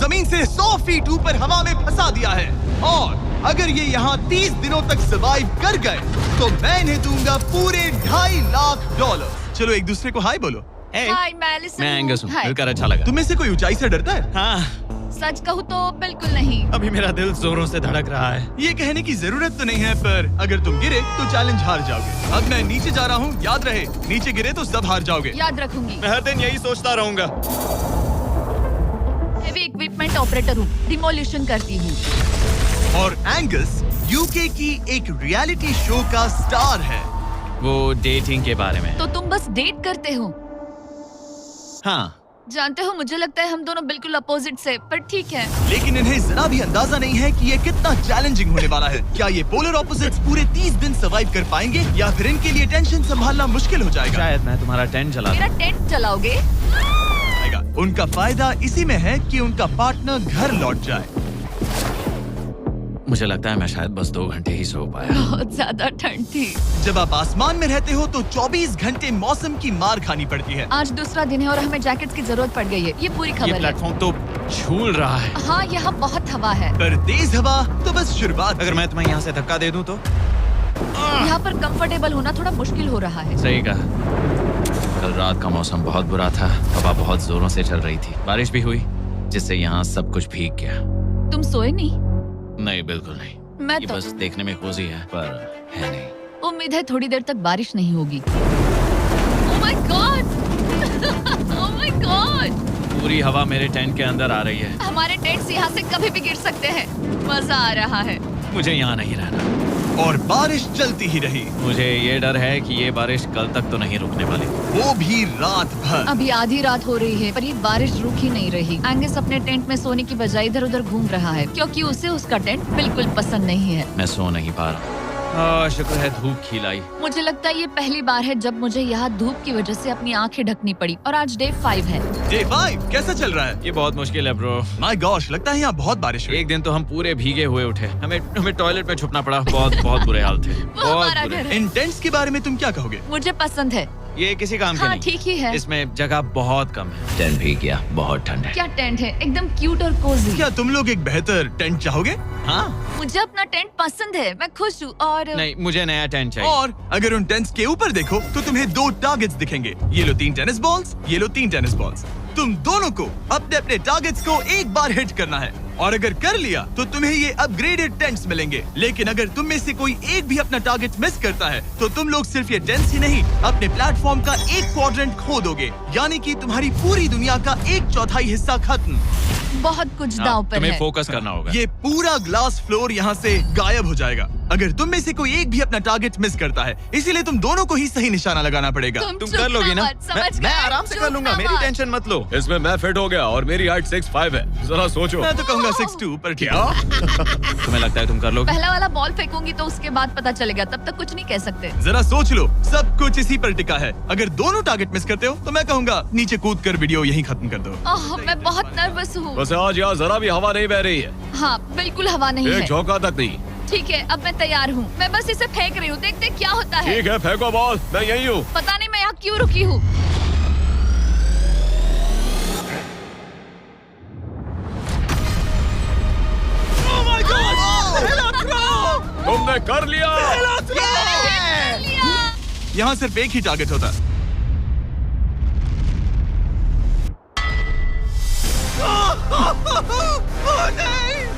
जमीन से 100 फीट ऊपर हवा में फंसा दिया है, और अगर ये यहाँ 30 दिनों तक सर्वाइव कर गए तो मैं इन्हें दूंगा पूरे $2.5 लाख। चलो एक दूसरे को हाय बोलो। हाय, मैं एलिसन मैं हूँ। एंगस हूँ, हाय। मिलकर अच्छा लगा। तुम में से कोई ऊंचाई से डरता है? हाँ, सच कहूँ तो बिल्कुल नहीं। अभी मेरा दिल जोरों से धड़क रहा है। ये कहने की जरूरत तो नहीं है, पर अगर तुम गिरे तो चैलेंज हार जाओगे। अब मैं नीचे जा रहा हूँ, याद रहे, नीचे गिरे तो सब हार जाओगे। याद रखूंगी। मैं हर दिन यही सोचता रहूंगा। हेवी इक्विपमेंट ऑपरेटर हूँ, डिमोलिशन करती हूँ। और एंगस यूके की एक रियलिटी शो का स्टार है। वो डेटिंग के बारे में। तो तुम बस डेट करते हो? हाँ, जानते हो, मुझे लगता है हम दोनों बिल्कुल अपोजिट से, पर ठीक है। लेकिन इन्हें जरा भी अंदाजा नहीं है कि ये कितना चैलेंजिंग होने वाला है। क्या ये पोलर ऑपोजिट्स पूरे 30 दिन सर्वाइव कर पाएंगे, या फिर इनके लिए टेंशन संभालना मुश्किल हो जाएगा? शायद मैं तुम्हारा टेंट चला मेरा टेंट चलाओगे? उनका फायदा इसी में है कि उनका पार्टनर घर लौट जाए। मुझे लगता है मैं शायद बस 2 घंटे ही सो पाया। बहुत ज्यादा ठंड थी। जब आप आसमान में रहते हो तो 24 घंटे मौसम की मार खानी पड़ती है। आज दूसरा दिन है और हमें जैकेट्स की जरूरत पड़ गई है। ये पूरी ये खबर है। प्लेटफॉर्म तो झूल रहा है। हाँ, यहाँ बहुत हवा है। पर तेज हवा तो बस शुरुआत। अगर मैं तुम्हें यहाँ से धक्का दे दूं तो? यहाँ पर कंफर्टेबल होना थोड़ा मुश्किल हो रहा है। सही कहा। कल रात का मौसम बहुत बुरा था, हवा बहुत जोरों से चल रही थी, बारिश भी हुई, जिससे यहाँ सब कुछ भीग गया। तुम सोए नहीं? नहीं, बिल्कुल नहीं। मैं ये तो बस देखने में कोजी है, पर है नहीं। उम्मीद है थोड़ी देर तक बारिश नहीं होगी। Oh my God! Oh my God! पूरी हवा मेरे टेंट के अंदर आ रही है। हमारे टेंट्स यहाँ से कभी भी गिर सकते हैं। मजा आ रहा है। मुझे यहाँ नहीं रहना। और बारिश चलती ही रही। मुझे ये डर है कि ये बारिश कल तक तो नहीं रुकने वाली। वो भी रात भर। अभी आधी रात हो रही है, पर ये बारिश रुक ही नहीं रही। एंगस अपने टेंट में सोने की बजाय इधर उधर घूम रहा है, क्योंकि उसे उसका टेंट बिल्कुल पसंद नहीं है। मैं सो नहीं पा रहा। शुक्र है धूप खिलाई। मुझे लगता है ये पहली बार है जब मुझे यहाँ धूप की वजह से अपनी आंखें ढकनी पड़ी। और आज डे 5 है। डे 5 कैसा चल रहा है? ये बहुत मुश्किल है ब्रो। माय गॉश, लगता है यहाँ बहुत बारिश हुई। एक दिन तो हम पूरे भीगे हुए उठे। हमें टॉयलेट में छुपना पड़ा। बहुत बुरे हाल थे। वो हमारा घर है। इन टेंट्स के बारे में तुम क्या कहोगे? मुझे पसंद है। ये किसी काम का हाँ, नहीं। ठीक ही है। इसमें जगह बहुत कम है। टेंट भीग गया, बहुत ठंड है। क्या टेंट है, एकदम क्यूट और कोजी। क्या तुम लोग एक बेहतर टेंट चाहोगे? हाँ? मुझे अपना टेंट पसंद है, मैं खुश हूँ। और नहीं, मुझे नया टेंट चाहिए। और अगर उन टेंट्स के ऊपर देखो तो तुम्हें 2 टारगेट्स दिखेंगे। ये लो 3 टेनिस बॉल्स, ये लो 3 टेनिस बॉल्स। तुम दोनों को अपने अपने टारगेट्स को एक बार हिट करना है, और अगर कर लिया तो तुम्हें ये अपग्रेडेड टेंट्स मिलेंगे। लेकिन अगर तुम में से कोई एक भी अपना टारगेट मिस करता है तो तुम लोग सिर्फ ये टेंट्स ही नहीं, अपने प्लेटफॉर्म का एक क्वाड्रेंट खो दोगे, यानी कि तुम्हारी पूरी दुनिया का 1/4 हिस्सा खत्म। बहुत कुछ दांव पर तुम्हें है। फोकस करना होगा। ये पूरा ग्लास फ्लोर यहाँ से गायब हो जाएगा अगर तुम में से कोई एक भी अपना टारगेट मिस करता है। इसीलिए तुम दोनों को ही सही निशाना लगाना पड़ेगा। तुम कर लोगी ना? मैं आराम से कर लूंगा, मेरी टेंशन मत लो। इसमें मैं फिट हो गया और मेरी हाइट 6'5" है। जरा सोचो। मैं तो कहूँगा 6'2", पर क्या? तुम्हें लगता है तुम कर लोगे? पहला वाला बॉल फेंकूंगी तो उसके बाद पता चलेगा, तब तक कुछ नहीं कह सकते। जरा सोच लो, सब कुछ इसी पर टिका है। अगर दोनों टारगेट मिस करते हो तो मैं कहूँगा नीचे कूद कर वीडियो यहीं खत्म कर दो। ओह, मैं बहुत नर्वस हूँ। बस आज यहाँ जरा भी हवा नहीं बह रही है। हाँ, बिल्कुल हवा नहीं है। झोंका तक नहीं। ठीक है, अब मैं तैयार हूँ। मैं बस इसे फेंक रही हूँ, देखते क्या होता है। ठीक है, फेंको बॉल, मैं यही हूँ। पता नहीं मैं यहाँ क्यों रुकी हूँ। तुमने कर लिया। यहाँ सिर्फ एक ही टारगेट होता।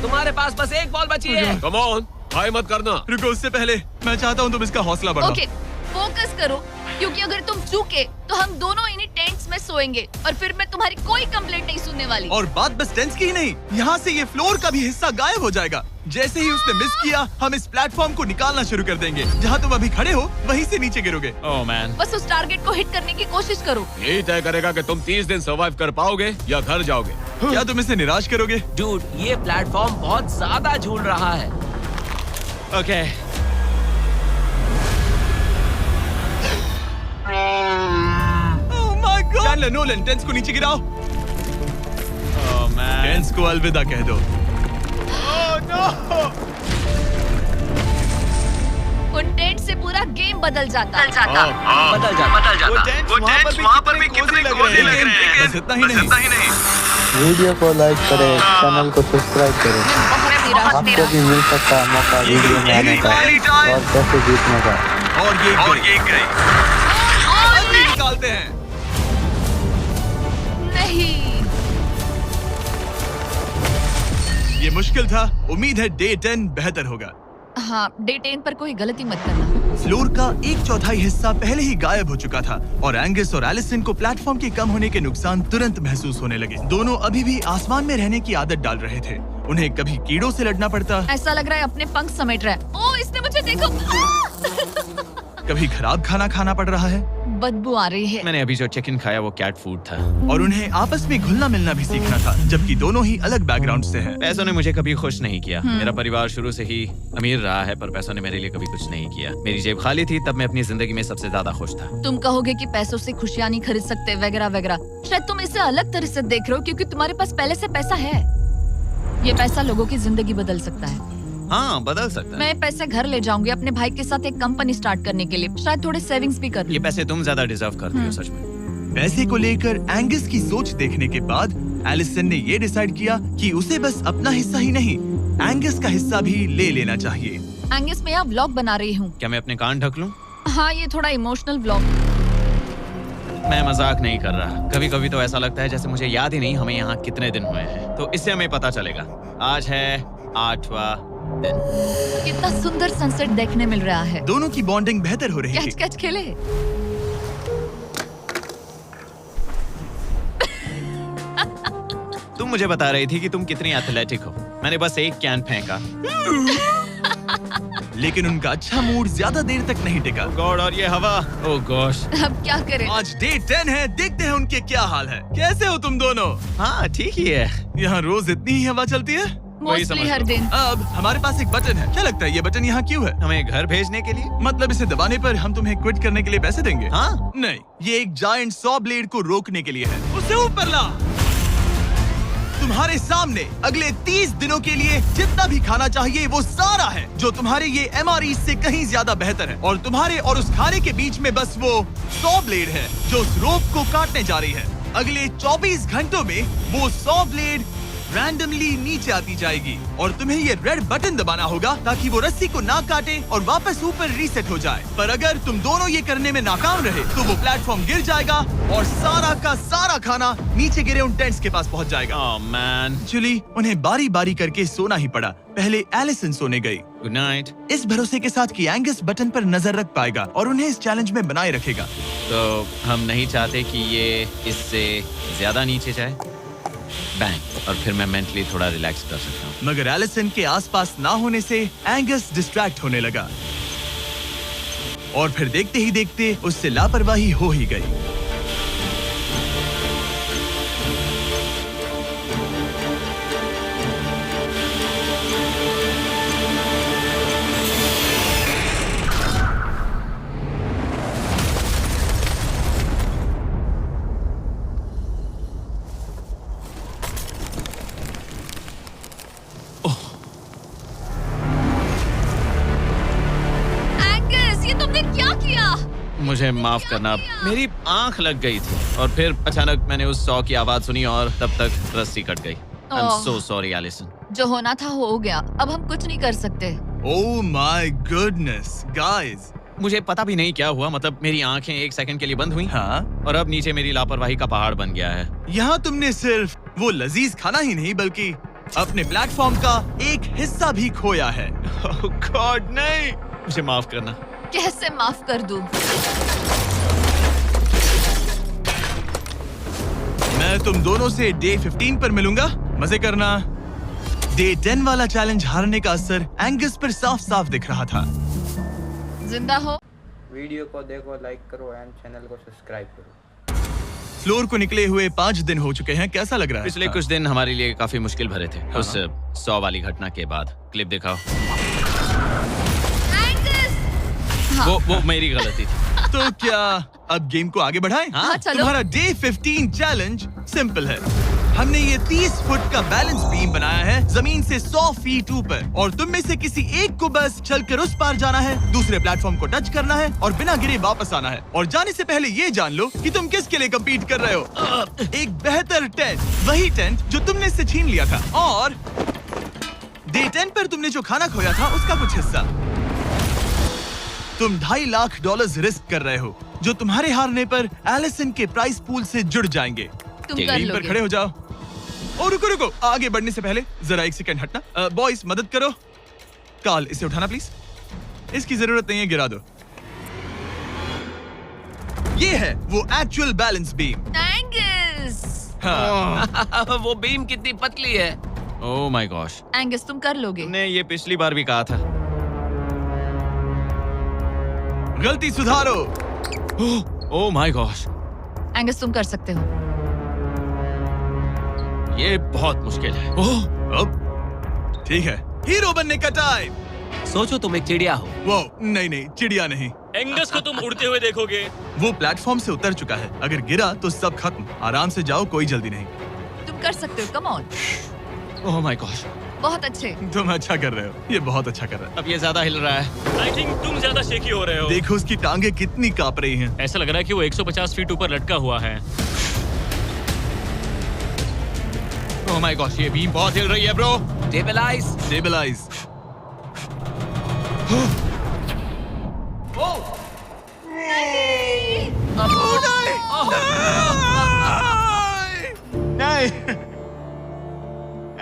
तुम्हारे पास बस एक बॉल बची है। कम ऑन, हाय मत करना। रुको, उससे पहले मैं चाहता हूँ तुम इसका हौसला बढ़ाओ। ओके, फोकस करो, क्योंकि अगर तुम चूके तो हम दोनों इन्हीं टेंट्स में सोएंगे और फिर मैं तुम्हारी कोई कंप्लेंट नहीं सुनने वाली। और बात बस टेंट्स की ही नहीं, यहाँ से ये फ्लोर का भी हिस्सा गायब हो जाएगा। जैसे ही उसने मिस किया, हम इस प्लेटफॉर्म को निकालना शुरू कर देंगे। जहाँ तुम अभी खड़े हो वहीं से नीचे गिरोगे। Oh man. बस उस टारगेट को हिट करने की कोशिश करो। यही तय करेगा कि तुम 30 दिन सर्वाइव कर पाओगे या घर जाओगे। क्या तुम इसे निराश करोगे? डूड, ये प्लेटफॉर्म बहुत ज्यादा झूल रहा है। Okay. Oh my God! Chandler, Nolan, tents को नीचे गिराओ। Oh man. टेंट्स को अलविदा कह दो। उन टेंट से पूरा गेम बदल जाता। बदल जा। वो टेंट वहाँ पर भी कितने कोजी लग रहे हैं। बस इतना ही नहीं। वीडियो को लाइक करें, चैनल को सब्सक्राइब करें। आपको भी मिल सकता है मौका वीडियो में आने का और पैसे जीतने का। और ये गई। अभी निकालते हैं। नहीं। ये मुश्किल था। उम्मीद है डे 10 बेहतर होगा। हाँ, डे 10 पर कोई गलती मत करना। फ्लोर का 1/4 हिस्सा पहले ही गायब हो चुका था और एंगस और एलिसन को प्लेटफॉर्म के कम होने के नुकसान तुरंत महसूस होने लगे। दोनों अभी भी आसमान में रहने की आदत डाल रहे थे। उन्हें कभी कीड़ों से लड़ना पड़ता, ऐसा लग रहा है अपने पंख समेट रहा है। ओह, इसने मुझे देखो। कभी खराब खाना खाना पड़ रहा है बदबू आ रही है। मैंने अभी जो चिकन खाया वो कैट फूड था। और उन्हें आपस में घुलना मिलना भी सीखना था, जबकि दोनों ही अलग बैकग्राउंड से हैं। पैसों ने मुझे कभी खुश नहीं किया। मेरा परिवार शुरू से ही अमीर रहा है, पर पैसों ने मेरे लिए कभी कुछ नहीं किया। मेरी जेब खाली थी तब मैं अपनी जिंदगी में सबसे ज्यादा खुश था। तुम कहोगे कि पैसों से खुशियाँ नहीं खरीद सकते वगैरह वगैरह। शायद तुम इसे अलग तरह से देख रहे हो क्योंकि तुम्हारे पास पहले से पैसा है। ये पैसा लोगों की जिंदगी बदल सकता है। हाँ, बदल सकता है। मैं पैसे घर ले जाऊंगी अपने भाई के साथ एक कंपनी स्टार्ट करने के लिए। शायद थोड़े सेविंग्स भी कर लूं। ये पैसे तुम ज्यादा डिजर्व करती हो सच में। पैसे को लेकर एंगस की सोच देखने के बाद एलिसन ने ये डिसाइड किया कि उसे बस अपना हिस्सा ही नहीं, एंगस का हिस्सा भी ले लेना चाहिए। एंगस, मैं यहाँ व्लॉग बना रही हूँ। क्या मैं अपने कान ढक लूं? हाँ, ये थोड़ा इमोशनल व्लॉग। मैं मजाक नहीं कर रहा। कभी कभी तो ऐसा लगता है जैसे मुझे याद ही नहीं हमें यहाँ कितने दिन हुए हैं। तो इससे हमें पता चलेगा। आज है 8वां दिन। कितना सुंदर सनसेट देखने मिल रहा है। दोनों की बॉन्डिंग बेहतर हो रही कैच थी। कैच खेले। तुम मुझे बता रही थी कि तुम कितनी एथलेटिक हो। मैंने बस एक कैन फेंका। लेकिन उनका अच्छा मूड ज्यादा देर तक नहीं टिका। गॉड, और ये हवा। ओह गॉश। अब क्या करें? आज डे 10 है, देखते हैं उनके क्या हाल है। कैसे हो तुम दोनों? हाँ, ठीक ही है। यहाँ रोज इतनी ही हवा चलती है। वही समझ मोस्टली हर लो। दिन। अब हमारे पास एक बटन है। क्या लगता है ये बटन यहाँ क्यों है? हमें घर भेजने के लिए? मतलब इसे दबाने पर हम तुम्हें क्विट करने के लिए पैसे देंगे? हाँ। नहीं, ये एक जायंट सॉ ब्लेड को रोकने के लिए है। उसे ऊपर ला। तुम्हारे सामने अगले 30 दिनों के लिए जितना भी खाना चाहिए वो सारा है, जो तुम्हारे ये MRE से कहीं ज्यादा बेहतर है। और तुम्हारे और उस खाने के बीच में बस वो सॉ ब्लेड है जो उस रोप को काटने जा रही है। अगले 24 घंटों में वो सॉ ब्लेड रैंडमली नीचे आती जाएगी और तुम्हें ये रेड बटन दबाना होगा ताकि वो रस्सी को ना काटे और वापस ऊपर रीसेट हो जाए। पर अगर तुम दोनों ये करने में नाकाम रहे तो वो प्लेटफॉर्म गिर जाएगा और सारा का सारा खाना नीचे गिरे उन टेंट्स के पास पहुंच जाएगा। Oh man. एक्चुअली उन्हें बारी बारी करके सोना ही पड़ा। पहले एलिसन सोने गई, गुड नाइट। इस भरोसे के साथ कि एंगस बटन पर नजर रख पाएगा और उन्हें इस चैलेंज में बनाए रखेगा। तो हम नहीं चाहते कि ये इससे ज्यादा नीचे जाए। बैंक, और फिर मैं मेंटली थोड़ा रिलैक्स कर सकता हूँ। मगर एलिसन के आसपास ना होने से एंगस डिस्ट्रैक्ट होने लगा और फिर देखते ही देखते उससे लापरवाही हो ही गई। एंगस, ये तुमने क्या किया? मुझे माफ करना, मेरी आंख लग गई थी और फिर अचानक मैंने उस सॉ की आवाज सुनी और तब तक रस्सी कट गई। I am oh. So sorry Alison. जो होना था हो गया। अब हम कुछ नहीं कर सकते। Oh my goodness guys. मुझे पता भी नहीं क्या हुआ। मतलब मेरी आंखें 1 सेकंड के लिए बंद हुई हाँ, और अब नीचे मेरी लापरवाही का पहाड़ बन गया है। यहाँ तुमने सिर्फ वो लजीज खाना ही नहीं बल्कि अपने प्लेटफॉर्म का एक हिस्सा भी खोया है। ओह गॉड, नहीं। मुझे माफ करना। कैसे माफ कर दूं? मैं तुम दोनों से डे 15 पर मिलूंगा। मजे करना। डे 10 वाला चैलेंज हारने का असर एंगस पर साफ साफ दिख रहा था। जिंदा हो। वीडियो को देखो, लाइक करो एंड चैनल को सब्सक्राइब करो। फ्लोर को निकले हुए 5 दिन हो चुके हैं। कैसा लग रहा है? पिछले कुछ दिन हमारे लिए काफी मुश्किल भरे थे। उस सॉ वाली घटना के बाद। क्लिप दिखाओ। वो मेरी गलती थी। तो क्या अब गेम को आगे बढ़ाएं? हाँ, चलो। तुम्हारा डे 15 चैलेंज सिंपल है। हमने ये 30 फुट का बैलेंस बीम बनाया है जमीन से 100 फीट ऊपर, और तुम में से किसी एक को बस चलकर उस पार जाना है, दूसरे प्लेटफॉर्म को टच करना है और बिना गिरे वापस आना है। और जाने से पहले ये जान लो कि तुम किसके लिए कम्पीट कर रहे हो। एक बेहतर टेंट, वही टेंट जो तुमने इससे छीन लिया था, और डे 10 पर तुमने जो खाना खोया था उसका कुछ हिस्सा। तुम $2.5 लाख रिस्क कर रहे हो, जो तुम्हारे हारने पर एलिसन के प्राइस पूल से जुड़ जाएंगे। तुम कर टीम पर लोगे। खड़े हो जाओ। और रुको, आगे बढ़ने से पहले जरा एक सेकंड हटना। बॉयज मदद करो। कार्ल, इसे उठाना प्लीज। इसकी जरूरत नहीं है, गिरा दो। ये है वो एक्चुअल बैलेंस बीम। एंगस, हाँ। वो बीम कितनी पतली है। ओह माय गॉश, एंगस तुम कर लोगे। तुमने ये पिछली बार भी कहा था। गलती सुधारो। ओह माय गॉश, एंगस तुम कर सकते हो। ये बहुत मुश्किल है। अब ठीक है, हीरो बनने का टाइम। सोचो तुम एक चिड़िया हो। वो नहीं, चिड़िया नहीं। एंगस को तुम उड़ते हुए देखोगे। वो प्लेटफॉर्म से उतर चुका है, अगर गिरा तो सब खत्म। आराम से जाओ, कोई जल्दी नहीं। तुम कर सकते हो, come on. Oh my gosh, बहुत अच्छे। तुम अच्छा कर रहे हो, ये बहुत अच्छा कर रहा है। अब ये ज्यादा हिल रहा है। आई थिंक तुम ज्यादा शेकी हो रहे हो। देखो उसकी टांगे कितनी कांप रही हैं। ऐसा लग रहा है कि वो 150 फीट ऊपर लटका हुआ है। ओह माय गॉश, ये बीम बहुत हिल रही है ब्रो। स्टेबलाइज। नहीं,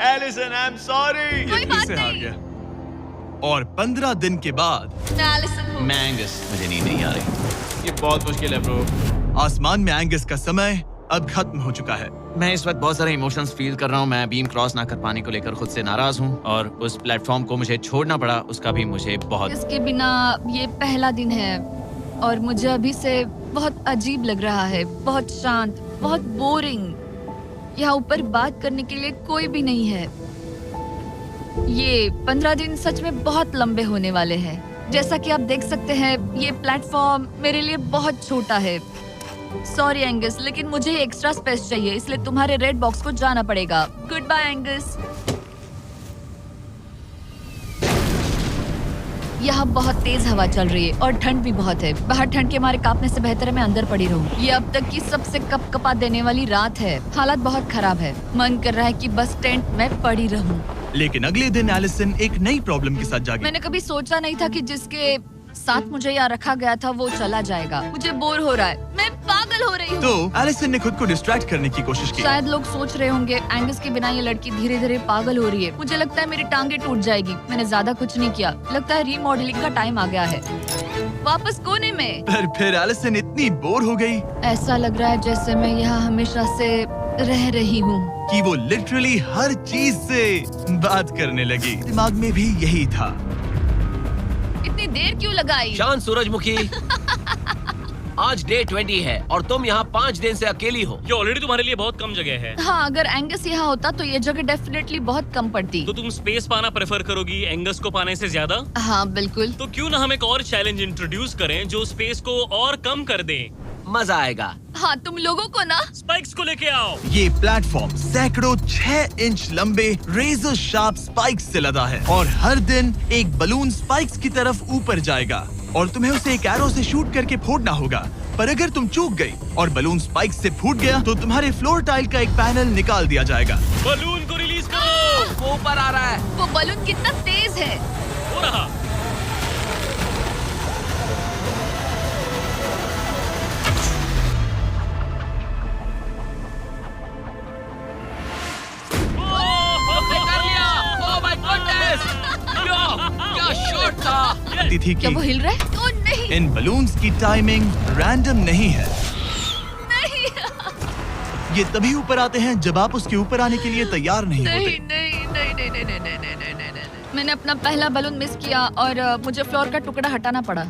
एलिसन, आई एम सॉरी। कोई बात फिर से हार नहीं। गया। और 15 दिन के बाद मैं एलिसन हूँ। मैं एंगस, मुझे नींद नहीं आ रही। ये बहुत मुश्किल है ब्रो। आसमान में एंगस का समय अब खत्म हो चुका है। मैं इस वक्त बहुत सारे इमोशंस फील कर रहा हूँ। मैं बीम क्रॉस ना कर पाने को लेकर खुद से नाराज हूँ, और उस प्लेटफॉर्म को मुझे छोड़ना पड़ा, उसका भी मुझे बहुत। इसके बिना ये पहला दिन है और मुझे अभी से बहुत अजीब लग रहा है, बहुत शांत, बहुत बोरिंग। यहाँ ऊपर बात करने के लिए कोई भी नहीं है। ये 15 दिन सच में बहुत लंबे होने वाले हैं। जैसा कि आप देख सकते हैं, ये प्लेटफॉर्म मेरे लिए बहुत छोटा है। सॉरी एंगस, लेकिन मुझे एक्स्ट्रा स्पेस चाहिए, इसलिए तुम्हारे रेड बॉक्स को जाना पड़ेगा। Good bye Angus. यहाँ बहुत तेज हवा चल रही है और ठंड भी बहुत है। बाहर ठंड के मारे कांपने से बेहतर है मैं अंदर पड़ी रहूं। ये अब तक की सबसे कपकपा देने वाली रात है। हालात बहुत खराब है। मन कर रहा है कि बस टेंट में पड़ी रहूं। लेकिन अगले दिन एलिसन एक नई प्रॉब्लम के साथ जागी। मैंने कभी सोचा नहीं था कि जिसके साथ मुझे यहाँ रखा गया था वो चला जाएगा। मुझे बोर हो रहा है, मैं पागल हो रही हूँ। तो एलिसन ने खुद को डिस्ट्रैक्ट करने की कोशिश की। शायद लोग सोच रहे होंगे एंगस के बिना ये लड़की धीरे धीरे पागल हो रही है। मुझे लगता है मेरी टांगे टूट जाएगी। मैंने ज्यादा कुछ नहीं किया, लगता है रीमॉडलिंग का टाइम आ गया है। वापस कोने में। पर फिर एलिसन इतनी बोर हो गई ऐसा लग रहा है जैसे मैं यहाँ हमेशा से रह रही हूँ। कि वो लिटरली हर चीज से बात करने लगी। दिमाग में भी यही था। इतनी देर क्यों लगाई? शांत सूरजमुखी। आज डे 20 है और तुम यहाँ 5 दिन से अकेली हो। ये ऑलरेडी तुम्हारे लिए बहुत कम जगह है। हाँ, अगर एंगस यहाँ होता तो ये जगह डेफिनेटली बहुत कम पड़ती। तो तुम स्पेस पाना प्रेफर करोगी एंगस को पाने से ज्यादा? हाँ बिल्कुल। तो क्यों ना हम एक और चैलेंज इंट्रोड्यूस करें जो स्पेस को और कम कर दे। मजा आएगा। हाँ, तुम लोगों को ना स्पाइक्स को लेके आओ। ये प्लेटफॉर्म सैकड़ों 6 इंच लंबे रेजर शार्प स्पाइक्स से लदा है, और हर दिन एक बलून स्पाइक्स की तरफ ऊपर जाएगा और तुम्हें उसे एक एरो से शूट करके फोड़ना होगा। पर अगर तुम चूक गई और बलून स्पाइक्स से फूट गया तो तुम्हारे फ्लोर टाइल का एक पैनल निकाल दिया जाएगा। बलून को रिलीज करो। वो ऊपर आ रहा है। वो बलून कितना तेज है। हो रहा। कर लिया। Oh my goodness. क्या शॉट था। थी क्या कि वो हिल रहा है? ओ नहीं, इन बलून्स की टाइमिंग रैंडम नहीं है। नहीं, ये तभी ऊपर आते हैं जब आप उसके ऊपर आने के लिए तैयार नहीं नहीं, होते। नहीं, नहीं, नहीं, नहीं, नहीं, नहीं, नहीं, नहीं, नहीं, नहीं। मैंने अपना पहला बलून मिस किया और मुझे फ्लोर का टुकड़ा हटाना पड़ा।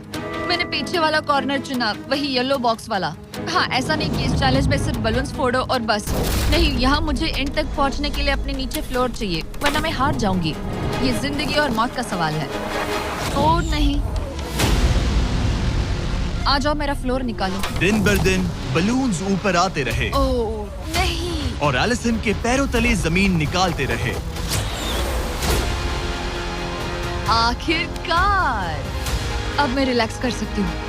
मैंने पीछे वाला कॉर्नर चुना, वही येलो बॉक्स वाला। हाँ, ऐसा नहीं कि इस चैलेंज में सिर्फ बलून्स फोड़ो और बस। नहीं, यहाँ मुझे एंड तक पहुँचने के लिए अपने नीचे फ्लोर चाहिए, वरना मैं हार जाऊंगी। ये जिंदगी और मौत का सवाल है। ओ नहीं, आ जाओ, मेरा फ्लोर निकालो। दिन बर दिन बलून्स ऊपर आते रहे। ओ नहीं, और एलिसन के पैरों तले जमीन निकालते रहे। आखिरकार अब मैं रिलैक्स कर सकती हूँ।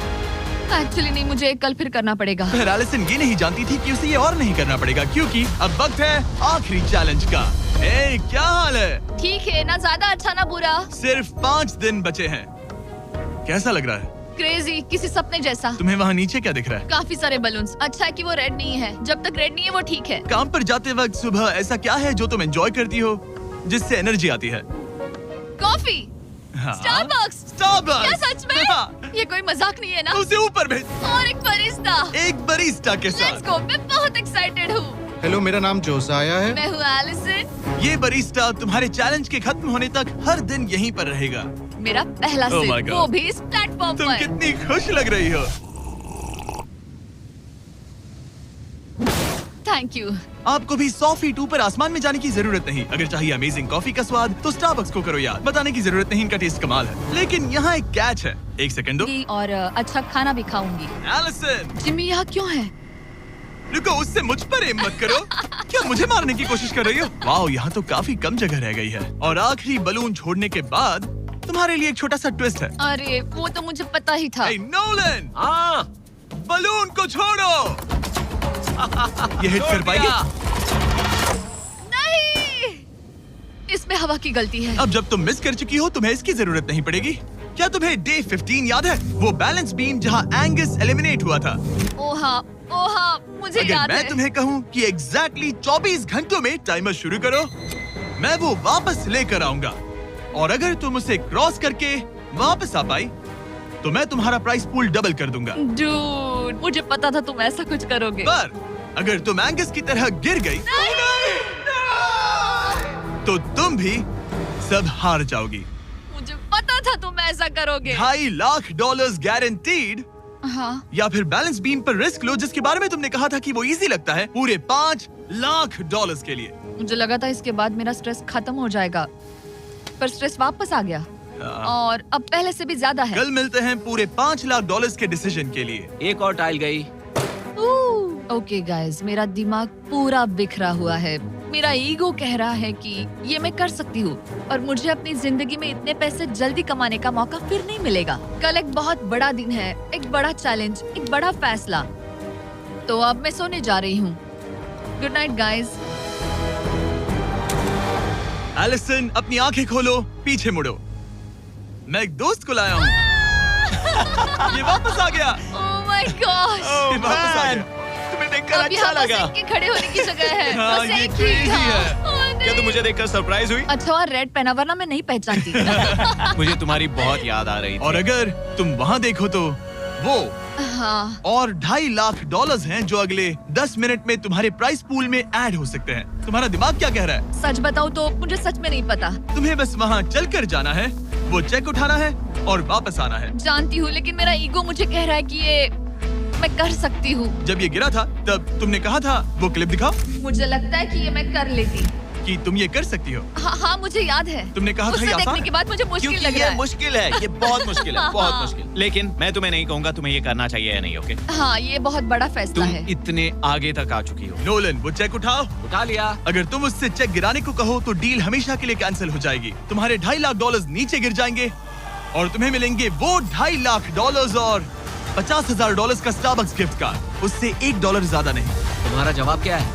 एक्चुअली नहीं, मुझे कल फिर करना पड़ेगा। पर एलिसन ये नहीं जानती थी कि उसे ये और नहीं करना पड़ेगा, क्योंकि अब वक्त है आखिरी चैलेंज का। ए, क्या हाल है? ठीक है, ना ज्यादा अच्छा ना बुरा। सिर्फ 5 दिन बचे हैं। कैसा लग रहा है? क्रेजी, किसी सपने जैसा। तुम्हें वहाँ नीचे क्या दिख रहा है? काफी सारे बलून्स। अच्छा है कि वो रेड नहीं है। जब तक रेड नहीं है वो ठीक है। काम पर जाते वक्त सुबह ऐसा क्या है जो तुम एंजॉय करती हो, जिससे एनर्जी आती है? कॉफी। हाँ? स्टारबक्स। स्टारबक्स। क्या सच में? हाँ। ये कोई मजाक नहीं है ना? उसे ऊपर भेज। और एक बरिस्ता। एक बरिस्टा के लेट्स साथ। गो, मैं बहुत एक्साइटेड हूँ। हेलो, मेरा नाम जोसाया है। मैं हूँ एलिसन। ये बरिस्टा तुम्हारे चैलेंज के खत्म होने तक हर दिन यहीं पर रहेगा। मेरा पहला Oh my सिप, God. वो भी इस प्लेटफॉर्म तुम पर। कितनी खुश लग रही हो। Thank you. आपको भी 100 फीट ऊपर आसमान में जाने की जरूरत नहीं। अगर चाहिए अमेजिंग कॉफी का स्वाद तो स्टारबक्स को करो याद। बताने की जरूरत नहीं, इनका टेस्ट कमाल है। लेकिन यहाँ एक कैच है। एक सेकंड दो। और अच्छा खाना भी खाऊंगी। एलिसन, जिम्मी यहाँ क्यों है? रुको, उससे मुझ पर एम मत करो। क्या मुझे मारने की कोशिश कर रही हो? वाओ, यहाँ तो काफी कम जगह रह गई है। और आखिरी बलून छोड़ने के बाद तुम्हारे लिए एक छोटा सा ट्विस्ट है। अरे वो तो मुझे पता ही था। Hey, नोलन, हाँ, बलून को छोड़ो। ये हिट कर पाएगी? नहीं, इसमें हवा की गलती है। अब जब तुम मिस कर चुकी हो तुम्हें इसकी जरूरत नहीं पड़ेगी। क्या तुम्हें डे 15 याद है? वो बैलेंस बीम जहाँ एंगस एलिमिनेट हुआ था। ओहा, मुझे अगर याद मैं है। तुम्हें कहूँ कि एग्जैक्टली 24 घंटों में टाइमर शुरू करो, मैं वो वापस लेकर आऊंगा। और अगर तुम उसे क्रॉस करके वापस आ पाई तो मैं तुम्हारा प्राइस पूल डबल कर दूंगा। डूड, मुझे पता था तुम ऐसा कुछ करोगे। पर अगर तुम एंगस की तरह गिर गई तो तुम भी सब हार जाओगी। मुझे पता था तुम ऐसा करोगे। $2.5 लाख गारंटीड। हाँ, या फिर बैलेंस बीम पर रिस्क लो, जिसके बारे में तुमने कहा था कि वो इजी लगता है, पूरे $5 लाख के लिए। मुझे लगा था इसके बाद मेरा स्ट्रेस खत्म हो जाएगा, पर स्ट्रेस वापस आ गया और अब पहले से भी ज्यादा है। कल मिलते हैं पूरे $5 लाख के डिसीजन के लिए। एक और टाइल गई। ओके गाइस, मेरा दिमाग पूरा बिखरा हुआ है। मेरा ईगो कह रहा है कि ये मैं कर सकती हूँ और मुझे अपनी जिंदगी में इतने पैसे जल्दी कमाने का मौका फिर नहीं मिलेगा। कल एक बहुत बड़ा दिन है, एक बड़ा चैलेंज, एक बड़ा फैसला। तो अब मैं सोने जा रही हूँ। Good night guys. एलिसन, अपनी आंखें खोलो, पीछे मुड़ो। मैं एक दोस्त को लाया हूँ। ये वापस आ गया। Oh my God. ये वापस आ गया। तुम्हें देखकर अब अच्छा यहाँ बस लगा। इनके खड़े होने की जगह है। हाँ, बस ये एक ही crazy था। है। ओह, नहीं। क्या तुम मुझे देखकर सरप्राइज हुई? अच्छा और रेड पहना, वरना मैं नहीं पहचानती। मुझे तुम्हारी बहुत याद आ रही थी। और अगर तुम वहाँ देखो तो वो हाँ, और $2.5 लाख हैं जो अगले 10 मिनट में तुम्हारे प्राइस पूल में ऐड हो सकते हैं। तुम्हारा दिमाग क्या कह रहा है? सच बताऊँ तो मुझे सच में नहीं पता। तुम्हें बस वहाँ चलकर जाना है, वो चेक उठाना है और वापस आना है। जानती हूँ, लेकिन मेरा ईगो मुझे कह रहा है कि ये मैं कर सकती हूँ। जब ये गिरा था तब तुमने कहा था, वो क्लिप दिखाओ, मुझे लगता है कि ये मैं कर लेती। कि तुम ये कर सकती हो। हाँ, मुझे याद है। तुमने कहा था उसे ये आसान देखने है। के बाद मुझे मुश्किल क्योंकि लग ये रहा है। मुश्किल है, ये बहुत मुश्किल है, बहुत मुश्किल। लेकिन मैं तुम्हें नहीं कहूंगा तुम्हें ये करना चाहिए या नहीं, ओके? हाँ, ये बहुत बड़ा फैसला तुम है। इतने आगे तक आ चुकी हो। नोलन, वो चेक उठाओ। उठा लिया। अगर तुम उससे चेक गिराने को कहो तो डील हमेशा के लिए कैंसिल हो जाएगी। तुम्हारे $2.5 लाख नीचे गिर जाएंगे और तुम्हें मिलेंगे वो $2.5 लाख और $50,000 का स्टारबक्स गिफ्ट कार्ड। उससे $1 ज्यादा नहीं। तुम्हारा जवाब क्या है?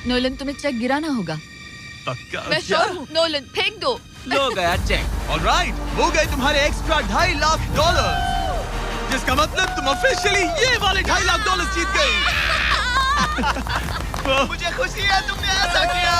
नोलन, तुम्हें चेक गिराना होगा। पक्का? मैं श्योर हूँ। नोलन, फेंक दो। लो गया चेक। ऑलराइट, वो गए तुम्हारे एक्स्ट्रा $2.5 लाख, जिसका मतलब तुम ऑफिशियली ये वाले $2.5 लाख जीत गई। मुझे खुशी है तुमने ऐसा किया।